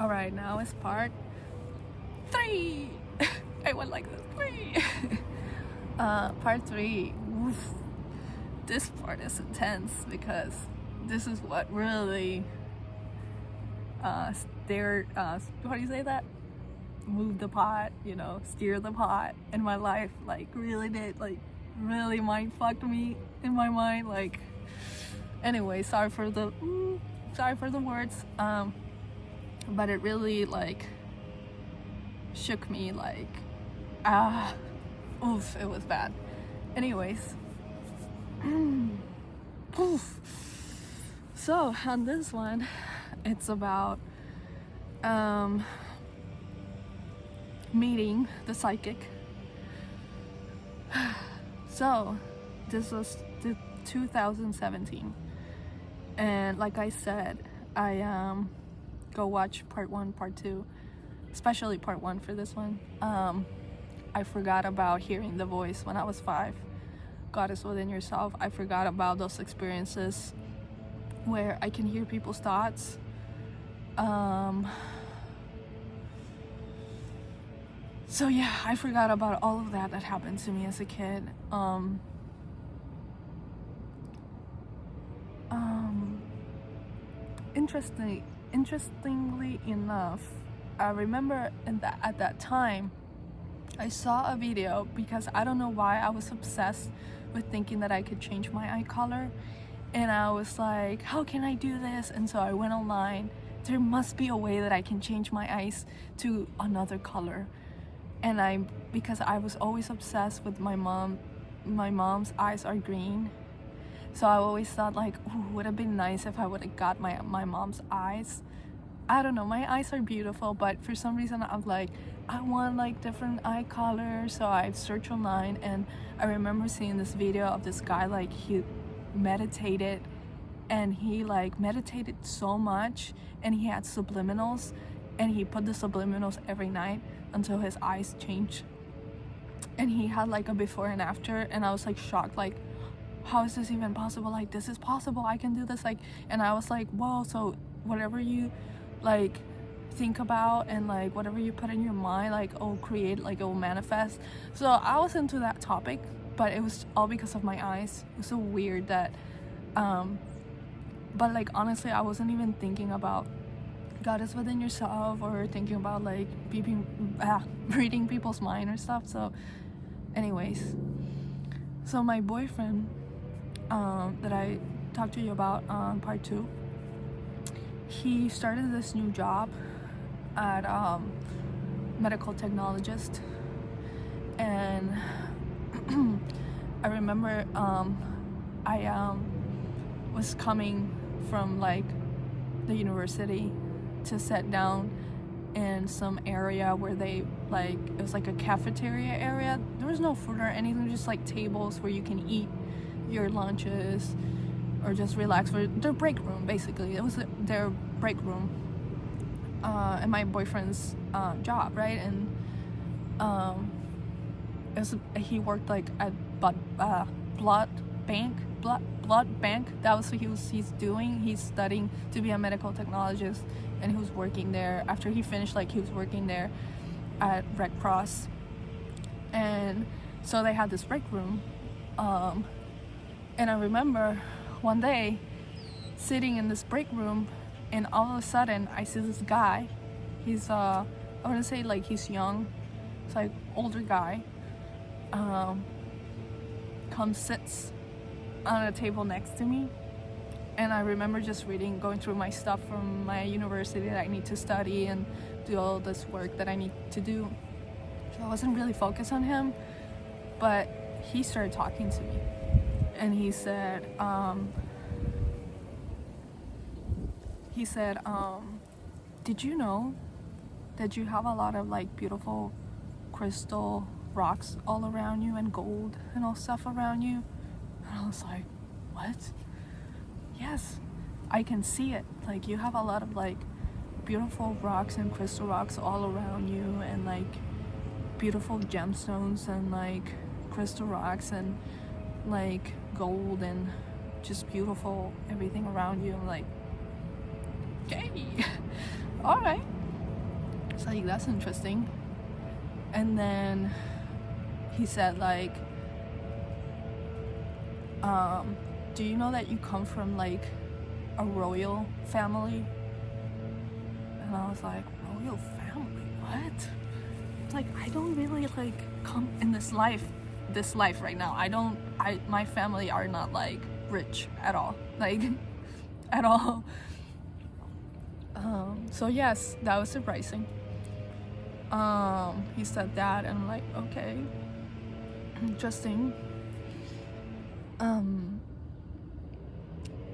All right, now it's part 3. I went like this, 3. Part 3. Oof. This part is intense because this is what really how do you say that? Move the pot, steer the pot in my life. Like really did, like really mind fucked me in my mind. Like anyway, sorry for the words. But it really like shook me, like oof, it was bad. Anyways, oof. So on this one, it's about meeting the psychic. So this was 2017, and like I said, I go watch part 1, part 2, especially part 1 for this one. I forgot about hearing the voice when I was 5. God is within yourself. I forgot about those experiences where I can hear people's thoughts. So yeah, I forgot about all of that happened to me as a kid. Interestingly enough, I remember at that time, I saw a video because I don't know why I was obsessed with thinking that I could change my eye color. And I was like, how can I do this? And so I went online. There must be a way that I can change my eyes to another color. And because I was always obsessed with my mom's eyes are green. So I always thought like, ooh, would have been nice if I would have got my mom's eyes. I don't know, my eyes are beautiful, but for some reason I'm like, I want like different eye colors. So I searched online, and I remember seeing this video of this guy, like he meditated, and he like meditated so much, and he had subliminals, and he put the subliminals every night until his eyes changed. And he had like a before and after, and I was like shocked, like how is this even possible? Like this is possible, I can do this. Like, and I was like, whoa, so whatever you like think about and like whatever you put in your mind, like it'll create, like it will manifest. So I was into that topic, but it was all because of my eyes. It was so weird that but like honestly, I wasn't even thinking about God is within yourself or thinking about like reading people's mind or stuff. So anyways, so my boyfriend that I talked to you about on part 2, he started this new job at medical technologist. And I remember I was coming from like the university to sit down in some area where they like, it was like a cafeteria area. There was no food or anything, just like tables where you can eat your lunches or just relax, for their break room. Basically it was their break room, and my boyfriend's job, right? And he worked like at blood bank. That was what he's doing. He's studying to be a medical technologist, and he was working there. After he finished, like he was working there at Red Cross. And so they had this break room, and I remember one day sitting in this break room, and all of a sudden I see this guy. He's I wouldn't say like he's young, it's like older guy, comes, sits on a table next to me. And I remember just going through my stuff from my university that I need to study and do all this work that I need to do. So I wasn't really focused on him, but he started talking to me, and he said, did you know that you have a lot of like beautiful crystal rocks all around you, and gold and all stuff around you? And I was like, what? Yes, I can see it. Like you have a lot of like beautiful rocks and crystal rocks all around you, and like beautiful gemstones and like crystal rocks and like gold and just beautiful everything around you. I'm like, okay, all right. was like, that's interesting. And then he said like, do you know that you come from like a royal family? And I was like, royal family? What? Like, I don't really like come in this life right now. My family are not like rich at all, like at all. So yes, that was surprising. He said that, and I'm like, okay, interesting. And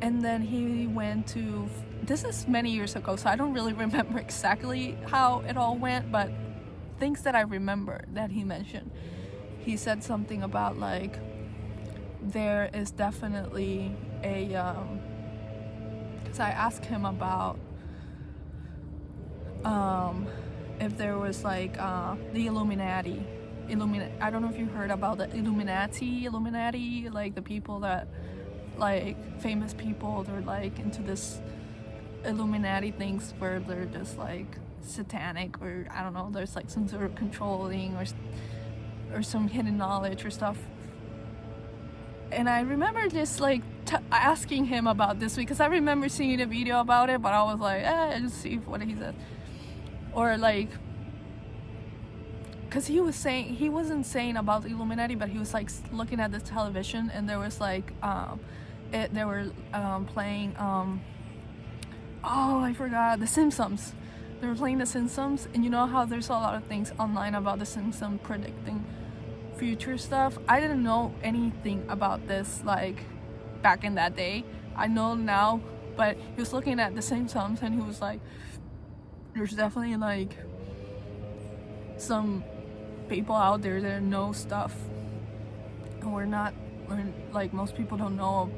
then he went to, this is many years ago, so I don't really remember exactly how it all went, but things that I remember that he mentioned. He said something about like, there is definitely a, because I asked him about if there was like the Illuminati. I don't know if you heard about the Illuminati, like the people that, like famous people, they're like into this Illuminati things where they're just like satanic, or I don't know, there's like some sort of controlling or some hidden knowledge or stuff. And I remember just like asking him about this because I remember seeing a video about it, but I was like, just see what he said. Or like, because he wasn't saying about the Illuminati, but he was like looking at the television, and there was like they were playing oh, I forgot, The Simpsons. They were playing The Simpsons, and you know how there's a lot of things online about The Simpsons predicting future stuff. I didn't know anything about this like back in that day. I know now, but he was looking at The Simpsons, and he was like, there's definitely like some people out there that know stuff, and we're like, most people don't know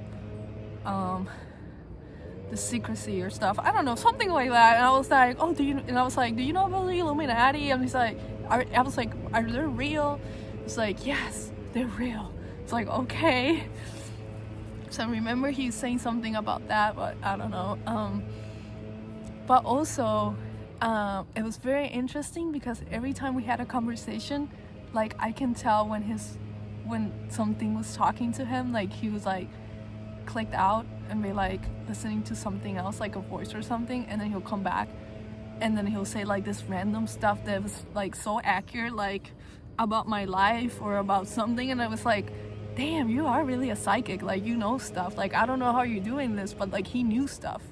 the secrecy or stuff. I don't know, something like that. And I was like, oh, do you know about the Illuminati? And he's like, are they real? It's like, yes, they're real. It's like, okay. So I remember he's saying something about that, but I don't know. But also, it was very interesting because every time we had a conversation, like I can tell when something was talking to him, like he was like clicked out and be like listening to something else, like a voice or something, and then he'll come back and then he'll say like this random stuff that was like so accurate, like about my life or about something, and I was like, damn, you are really a psychic, like you know stuff, like I don't know how you're doing this, but like he knew stuff.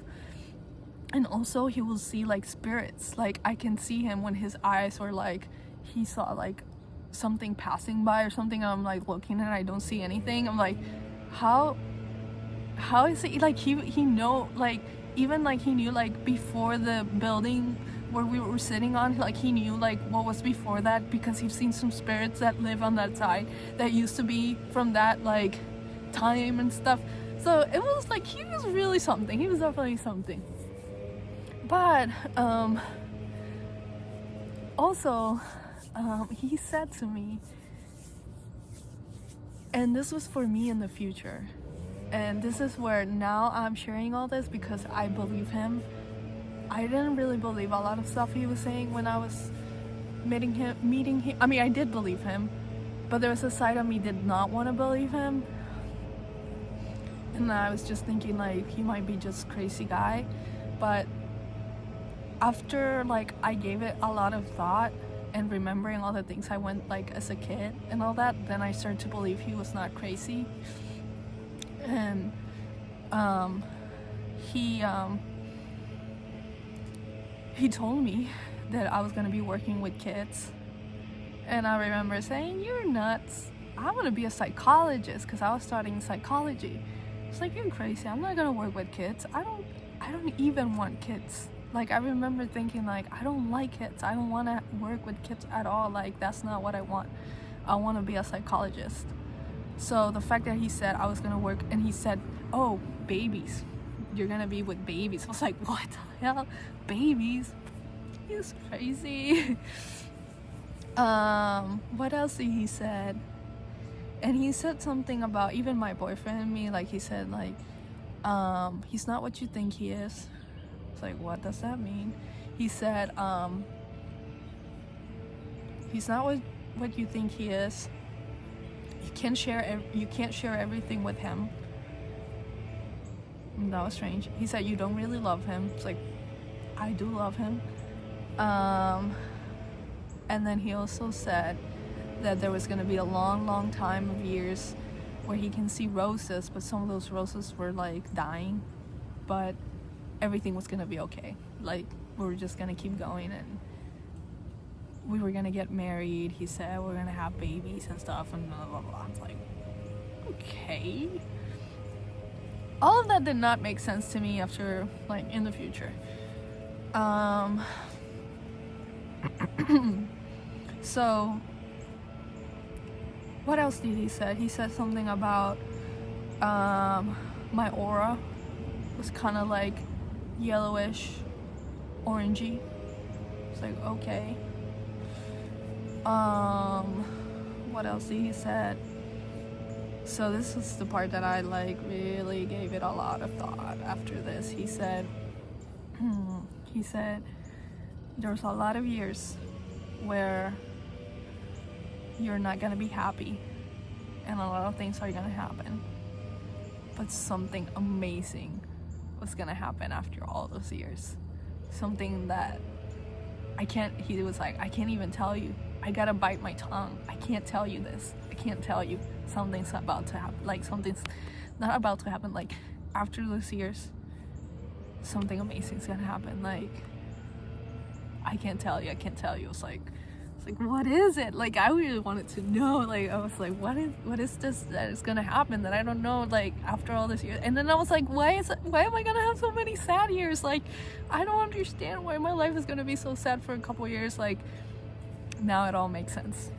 And also he will see like spirits, like I can see him when his eyes were like, he saw like something passing by or something, and I'm like looking and I don't see anything. I'm like, how is it like he know, like even like he knew like before the building where we were sitting on, like he knew like what was before that, because he's seen some spirits that live on that side that used to be from that like time and stuff. So it was like he was really something. He was definitely something. But also he said to me, and this was for me in the future, and this is where now I'm sharing all this because I believe him. I didn't really believe a lot of stuff he was saying when I was meeting him. I mean, I did believe him, but there was a side of me did not want to believe him, and I was just thinking like he might be just crazy guy. But after like I gave it a lot of thought and remembering all the things I went like as a kid and all that, then I started to believe he was not crazy. And he told me that I was gonna be working with kids, and I remember saying, you're nuts, I want to be a psychologist, because I was studying psychology. It's like, you're crazy, I'm not gonna work with kids. I don't even want kids. Like I remember thinking like, I don't like kids, I don't want to work with kids at all, like that's not what I want. I want to be a psychologist. So the fact that he said I was gonna work, and he said, oh, babies, you're gonna be with babies, I was like, what the hell, babies? He's crazy. What else did he said? And he said something about even my boyfriend and me, like he said like, he's not what you think he is. It's like, what does that mean? He said, He's not what you think he is. You can't share everything with him. And that was strange. He said you don't really love him. It's like, I do love him. And then he also said that there was going to be a long time of years where he can see roses, but some of those roses were like dying, but everything was going to be okay. Like, we were just going to keep going, and we were going to get married. He said we're going to have babies and stuff, and blah blah blah. I was like, okay. All of that did not make sense to me after, like, in the future. So what else did he say? He said something about my aura was kind of like yellowish, orangey. It's like, okay. What else did he said? So this is the part that I like really gave it a lot of thought after this. He said there's a lot of years where you're not gonna be happy and a lot of things are gonna happen, but something amazing was gonna happen after all those years. Something that he was like, I can't even tell you. I gotta bite my tongue. I can't tell you this. I can't tell you. Something's about to happen. Like, something's not about to happen. Like, after those years, something amazing's gonna happen. Like, I can't tell you. It's like, what is it? Like, I really wanted to know. Like, I was like, what is this that is gonna happen that I don't know, like, after all this years? And then I was like, why am I gonna have so many sad years? Like, I don't understand why my life is gonna be so sad for a couple years. Like, now it all makes sense.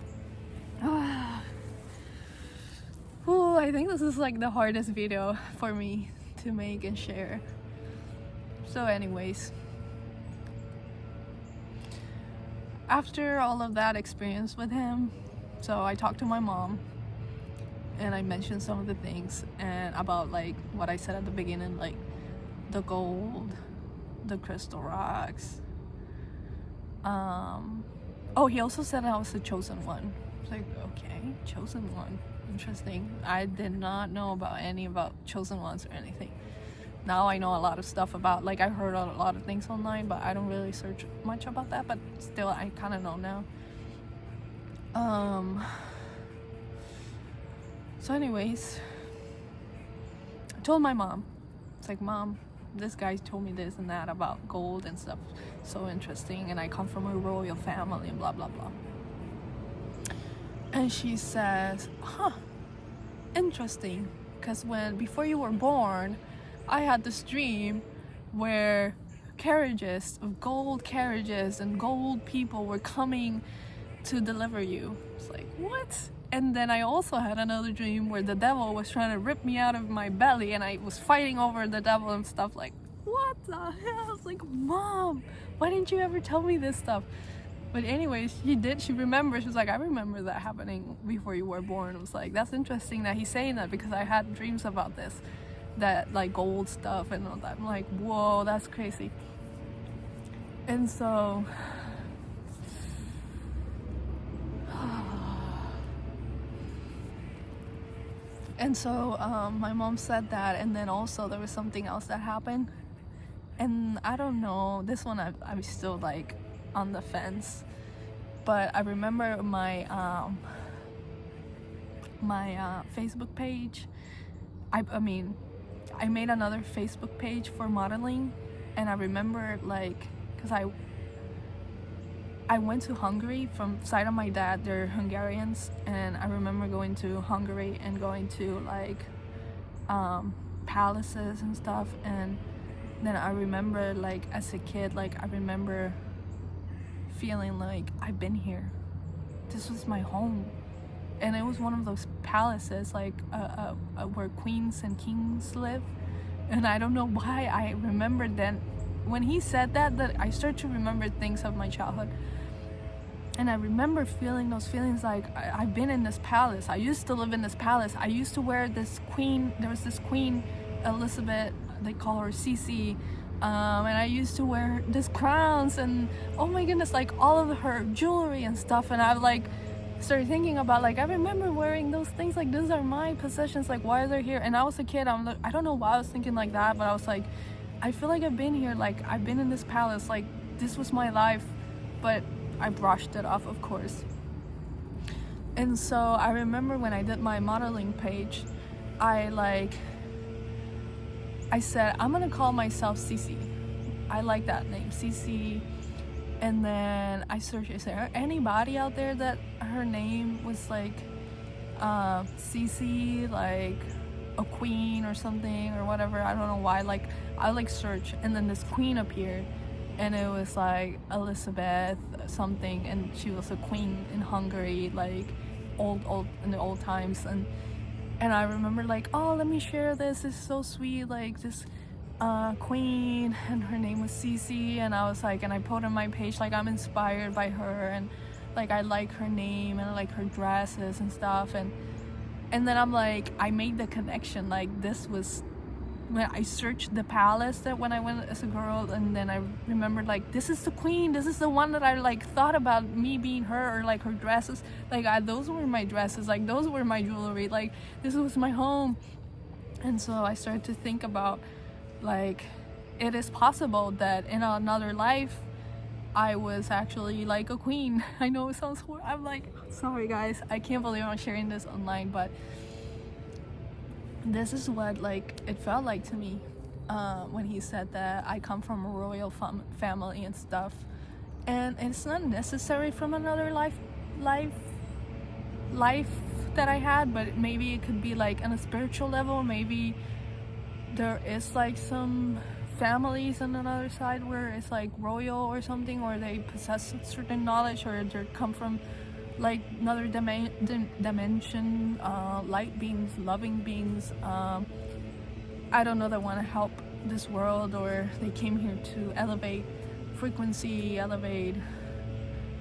Ooh, I think this is like the hardest video for me to make and share. So anyways, after all of that experience with him, so I talked to my mom and I mentioned some of the things and about, like, what I said at the beginning, like the gold, the crystal rocks. Oh, he also said I was the chosen one. It's like, okay, chosen one, interesting. I did not know about chosen ones or anything. Now I know a lot of stuff about, like, I heard a lot of things online, but I don't really search much about that, but still I kind of know now. So anyways, I told my mom, it's like, Mom, this guy told me this and that about gold and stuff, so interesting, and I come from a royal family and blah blah blah. And she says, interesting, because before you were born, I had this dream where gold carriages and gold people were coming to deliver you. It's like, what? And then I also had another dream where the devil was trying to rip me out of my belly and I was fighting over the devil and stuff. Like, what the hell? I was like, Mom, why didn't you ever tell me this stuff? But anyways, she remembers. She was like, I remember that happening before you were born. I was like, that's interesting that he's saying that, because I had dreams about this, that, like, gold stuff and all that. I'm like, whoa, that's crazy. And so my mom said that, and then also there was something else that happened, and I don't know, this one I'm still, like, on the fence, but I remember my Facebook page. I made another Facebook page for modeling, and I remember, like, because I went to Hungary from side of my dad. They're Hungarians, and I remember going to Hungary and going to, like, palaces and stuff. And then I remember, like, as a kid, like, I remember feeling like I've been here. This was my home, and it was one of those palaces, like, where queens and kings live. And I don't know why I remembered then. When he said that I started to remember things of my childhood. And I remember feeling those feelings, like, I've been in this palace. I used to live in this palace. I used to wear this queen. There was this Queen Elizabeth, they call her Cece, And I used to wear these crowns and oh my goodness, like all of her jewelry and stuff. And I like started thinking about like I remember wearing those things, like those are my possessions, like why are they here? And I was a kid, I don't know why I was thinking like that, but I was like, I feel like I've been here, like I've been in this palace, like this was my life. But I brushed it off, of course. And so I remember when I did my modeling page, I said, I'm gonna call myself Cece. I like that name, Cece. And then I searched, is there anybody out there that her name was like Cece, like a queen or something or whatever? I don't know why. Like I like search, and then this queen appeared, and it was like Elizabeth something, and she was a queen in Hungary, like old in the old times. And I remember like, oh, let me share this. It's so sweet, like this queen, and her name was Cece. And I was like, and I put on my page like I'm inspired by her, and like I like her name and I like her dresses and stuff. And then I'm like, I made the connection, like this was when I searched the palace that when I went as a girl. And then I remembered like, this is the queen, this is the one that I like thought about me being her, or like her dresses, like those were my dresses, like those were my jewelry, like this was my home. And so I started to think about like it is possible that in another life I was actually like a queen. I know it sounds horrible. I'm like, sorry guys, I can't believe I'm sharing this online, but this is what like it felt like to me when he said that I come from a royal family and stuff. And it's not necessary from another life that I had, but maybe it could be like on a spiritual level. Maybe there is like some families on another side where it's like royal or something, or they possess certain knowledge, or they come from like another dimension, light beings, loving beings, I don't know, that want to help this world, or they came here to elevate frequency, elevate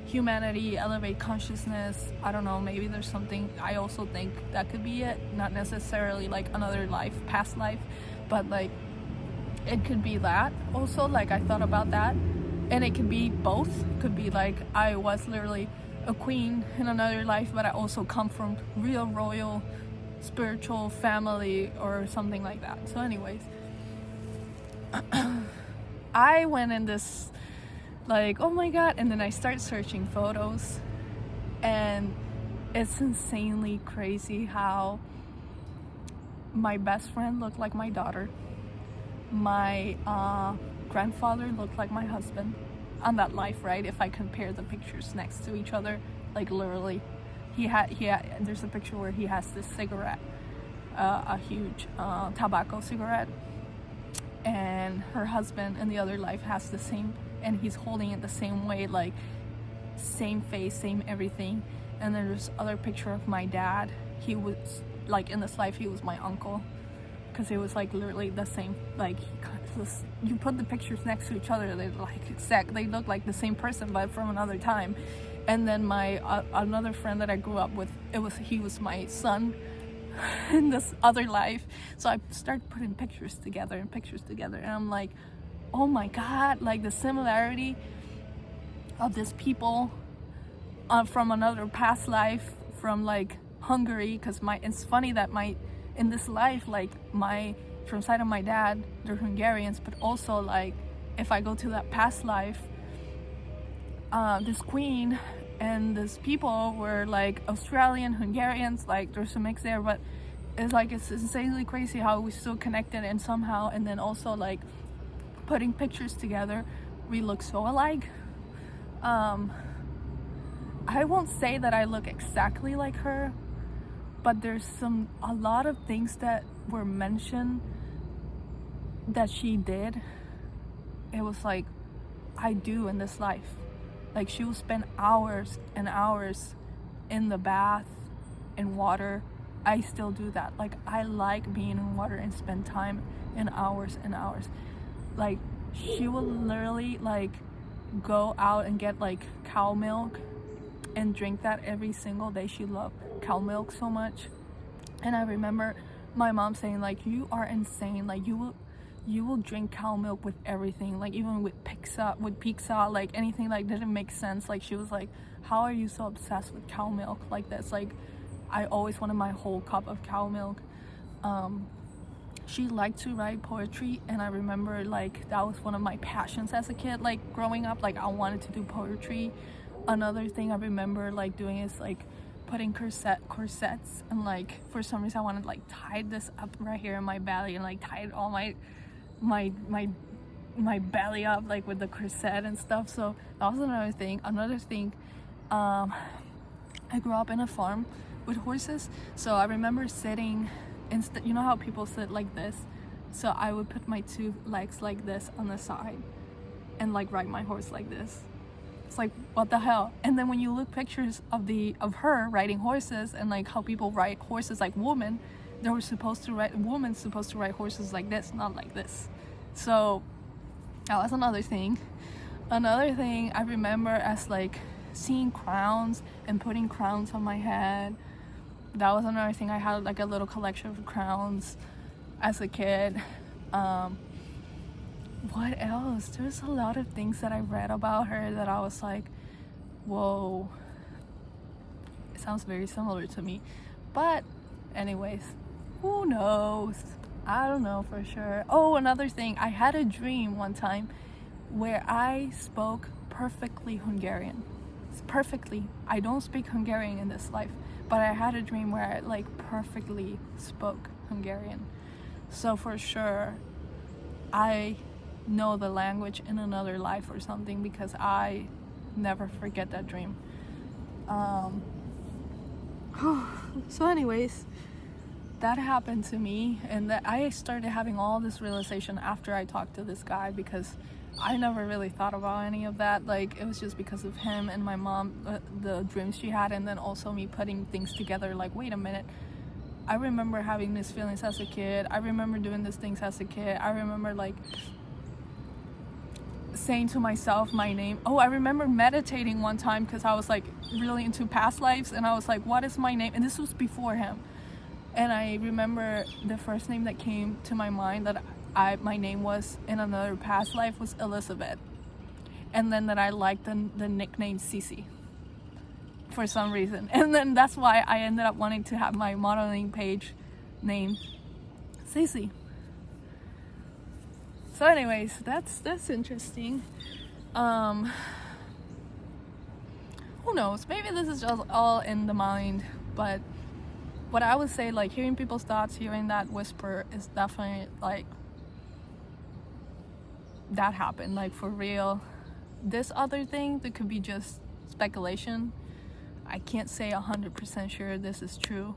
humanity, elevate consciousness. I don't know, maybe there's something. I also think that could be it, not necessarily like another life, past life, but like it could be that also. Like I thought about that, and it could be both. Could be like I was literally a queen in another life, but I also come from real royal spiritual family or something like that. So anyways, I went in this like, oh my god, and then I start searching photos, and it's insanely crazy how my best friend looked like my daughter, my grandfather looked like my husband on that life, right? If I compare the pictures next to each other, like literally he had there's a picture where he has this cigarette, a huge tobacco cigarette, and her husband in the other life has the same, and he's holding it the same way, like same face, same everything. And then there's other picture of my dad. He was like, in this life he was my uncle, because it was like literally the same, like you put the pictures next to each other, they look like the same person but from another time. And then my another friend that I grew up with, he was my son in this other life. So I started putting pictures together, and I'm like, oh my god, like the similarity of these people from another past life, from like Hungary, because it's funny that in this life, like from side of my dad, they're Hungarians, but also like if I go to that past life, this queen and these people were like Australian Hungarians, like there's a mix there. But it's like, it's insanely crazy how we still connected, and somehow, and then also like putting pictures together, we look so alike. I won't say that I look exactly like her, but there's a lot of things that were mentioned that she did. It was like, I do in this life. Like she would spend hours and hours in the bath, in water. I still do that. Like I like being in water and spend time in hours and hours. Like she will literally like go out and get like cow milk and drink that every single day. She loved cow milk so much. And I remember my mom saying like, you are insane, like you you will drink cow milk with everything, like even with pizza, like anything like didn't make sense. Like she was like, how are you so obsessed with cow milk like this? Like I always wanted my whole cup of cow milk. She liked to write poetry, and I remember like that was one of my passions as a kid, like growing up. Like I wanted to do poetry. Another thing I remember like doing is like putting corsets, and like for some reason I wanted to like tie this up right here in my belly and like tie all my belly up like with the corset and stuff. So that was another thing. I grew up in a farm with horses, so I remember sitting you know how people sit like this, so I would put my two legs like this on the side and like ride my horse like this. It's like, what the hell? And then when you look pictures of her riding horses and like how people ride horses like women, women's supposed to ride horses like this, not like this. So that was another thing. Another thing I remember as like seeing crowns and putting crowns on my head. That was another thing. I had like a little collection of crowns as a kid. What else? There's a lot of things that I read about her that I was like, whoa, it sounds very similar to me. But anyways, who knows? I don't know for sure. Oh, another thing, I had a dream one time where I spoke perfectly Hungarian. Perfectly. I don't speak Hungarian in this life, but I had a dream where I like perfectly spoke Hungarian. So for sure I know the language in another life or something, because I never forget that dream. So anyways, that happened to me, and that I started having all this realization after I talked to this guy, because I never really thought about any of that. Like it was just because of him and my mom, the dreams she had, and then also me putting things together like, wait a minute, I remember having these feelings as a kid, I remember doing these things as a kid, I remember like saying to myself my name. Oh, I remember meditating one time because I was like really into past lives, and I was like, what is my name? And this was before him. And I remember the first name that came to my mind that my name was in another past life was Elizabeth. And then that I liked the nickname Cece for some reason. And then that's why I ended up wanting to have my modeling page name Cece. So anyways, that's interesting. Who knows? Maybe this is just all in the mind, but what I would say, like hearing people's thoughts, hearing that whisper is definitely like that happened, like for real. This other thing, that could be just speculation. I can't say 100% sure this is true.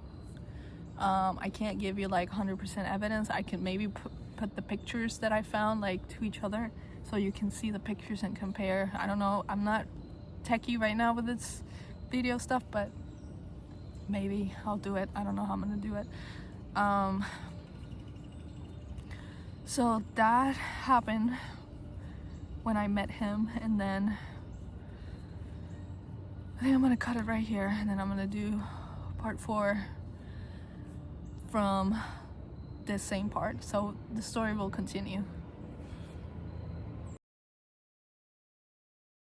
I can't give you like 100% evidence. I can maybe put the pictures that I found like to each other so you can see the pictures and compare. I don't know, I'm not techie right now with this video stuff, but maybe I'll do it. I don't know how I'm gonna do it. So that happened when I met him, and then I think I'm gonna cut it right here, and then I'm gonna do part 4 from this same part, so the story will continue.